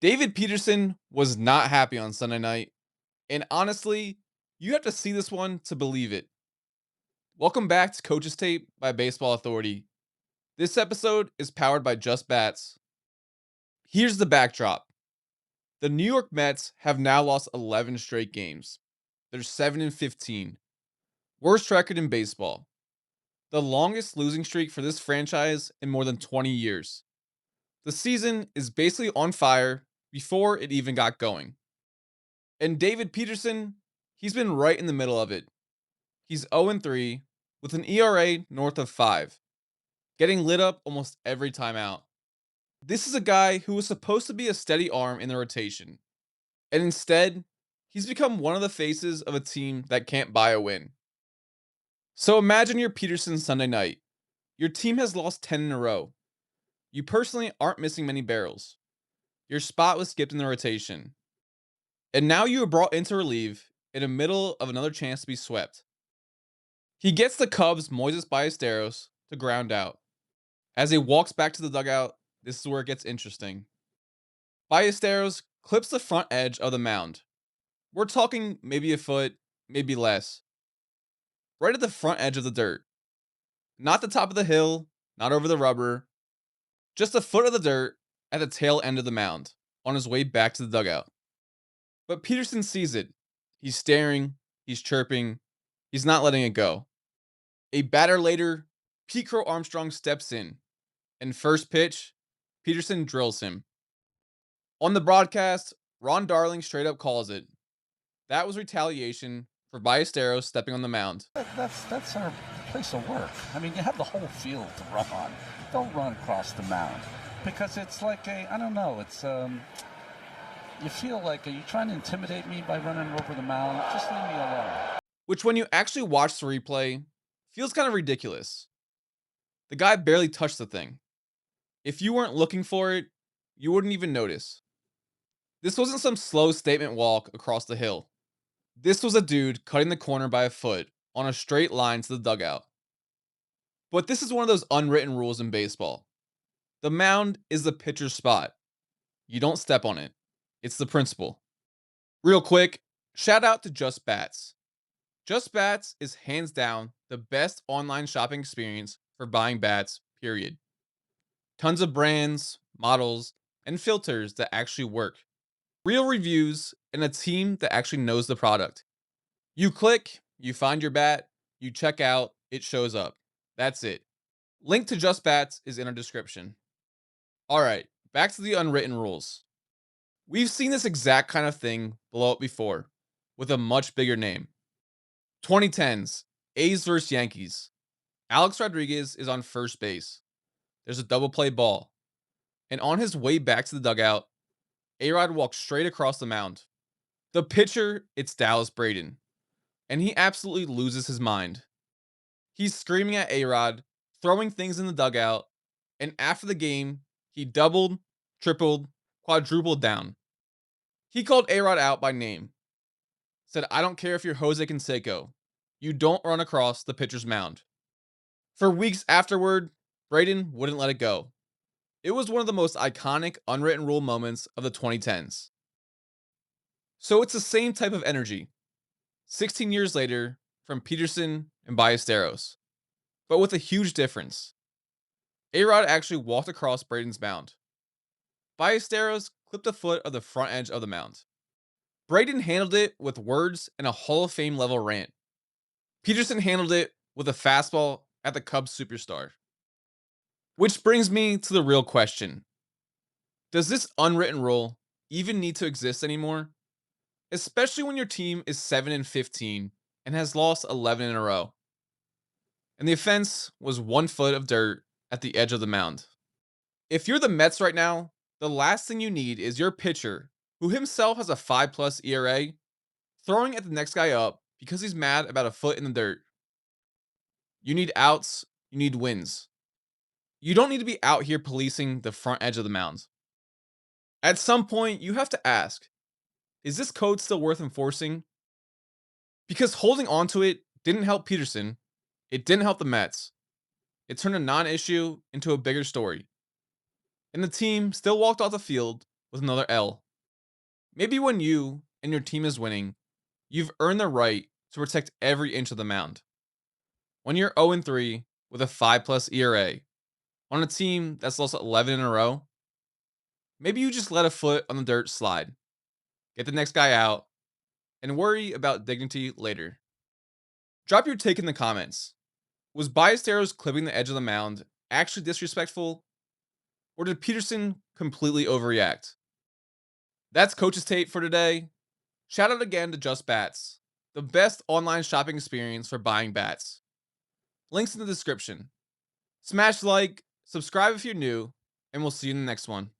David Peterson was not happy on Sunday night, and honestly, you have to see this one to believe it. Welcome back to Coach's Tape by Baseball Authority. This episode is powered by Just Bats. Here's the backdrop. The New York Mets have now lost 11 straight games. They're 7-15. Worst record in baseball. The longest losing streak for this franchise in more than 20 years. The season is basically on fire before it even got going. And David Peterson, he's been right in the middle of it. He's 0-3 with an ERA north of 5, getting lit up almost every time out. This is a guy who was supposed to be a steady arm in the rotation, and instead, he's become one of the faces of a team that can't buy a win. So imagine you're Peterson Sunday night. Your team has lost 10 in a row. You personally aren't missing many barrels. Your spot was skipped in the rotation. And now you are brought in to relieve in the middle of another chance to be swept. He gets the Cubs' Moisés Ballesteros to ground out. As he walks back to the dugout, this is where it gets interesting. Ballesteros clips the front edge of the mound. We're talking maybe a foot, maybe less. Right at the front edge of the dirt. Not the top of the hill, not over the rubber. Just a foot of the dirt at the tail end of the mound, on his way back to the dugout. But Peterson sees it. He's staring, he's chirping, he's not letting it go. A batter later, Crow-Armstrong steps in, and first pitch, Peterson drills him. On the broadcast, Ron Darling straight up calls it. That was retaliation for Ballesteros stepping on the mound. That's our place of work. I mean, you have the whole field to run on. Don't run across the mound because it's like I don't know. It's you feel like, are you trying to intimidate me by running over the mound? Just leave me alone. Which, when you actually watch the replay, feels kind of ridiculous. The guy barely touched the thing. If you weren't looking for it, you wouldn't even notice. This wasn't some slow statement walk across the hill. This was a dude cutting the corner by a foot on a straight line to the dugout. But this is one of those unwritten rules in baseball. The mound is the pitcher's spot. You don't step on it. It's the principle. Real quick, shout out to Just Bats. Just Bats is hands down the best online shopping experience for buying bats, period. Tons of brands, models, and filters that actually work. Real reviews, and a team that actually knows the product. You click, you find your bat, you check out, it shows up. That's it. Link to Just Bats is in our description. Alright, back to the unwritten rules. We've seen this exact kind of thing blow up before, with a much bigger name. 2010s, A's vs Yankees. Alex Rodriguez is on first base. There's a double play ball. And on his way back to the dugout, A-Rod walks straight across the mound. The pitcher, it's Dallas Braden. And he absolutely loses his mind. He's screaming at A-Rod, throwing things in the dugout, and after the game, he doubled, tripled, quadrupled down. He called A-Rod out by name. Said, I don't care if you're Jose Canseco. You don't run across the pitcher's mound. For weeks afterward, Braden wouldn't let it go. It was one of the most iconic unwritten rule moments of the 2010s. So it's the same type of energy. 16 years later, from Peterson and Ballesteros. But with a huge difference. A-Rod actually walked across Braden's mound. Ballesteros clipped a foot of the front edge of the mound. Braden handled it with words and a Hall of Fame level rant. Peterson handled it with a fastball at the Cubs superstar. Which brings me to the real question. Does this unwritten rule even need to exist anymore? Especially when your team is 7-15 and has lost 11 in a row. And the offense was 1 foot of dirt at the edge of the mound. If you're the Mets right now, the last thing you need is your pitcher, who himself has a 5+ ERA, throwing at the next guy up because he's mad about a foot in the dirt. You need outs, you need wins. You don't need to be out here policing the front edge of the mound. At some point, you have to ask, is this code still worth enforcing? Because holding on to it didn't help Peterson, it didn't help the Mets. It turned a non-issue into a bigger story. And the team still walked off the field with another L. Maybe when you and your team is winning, you've earned the right to protect every inch of the mound. When you're 0-3 with a 5 plus ERA on a team that's lost 11 in a row, maybe you just let a foot on the dirt slide, get the next guy out, and worry about dignity later. Drop your take in the comments. Was Ballesteros clipping the edge of the mound actually disrespectful, or did Peterson completely overreact? That's Coach's Tape for today. Shout out again to Just Bats, the best online shopping experience for buying bats. Links in the description. Smash like, subscribe if you're new, and we'll see you in the next one.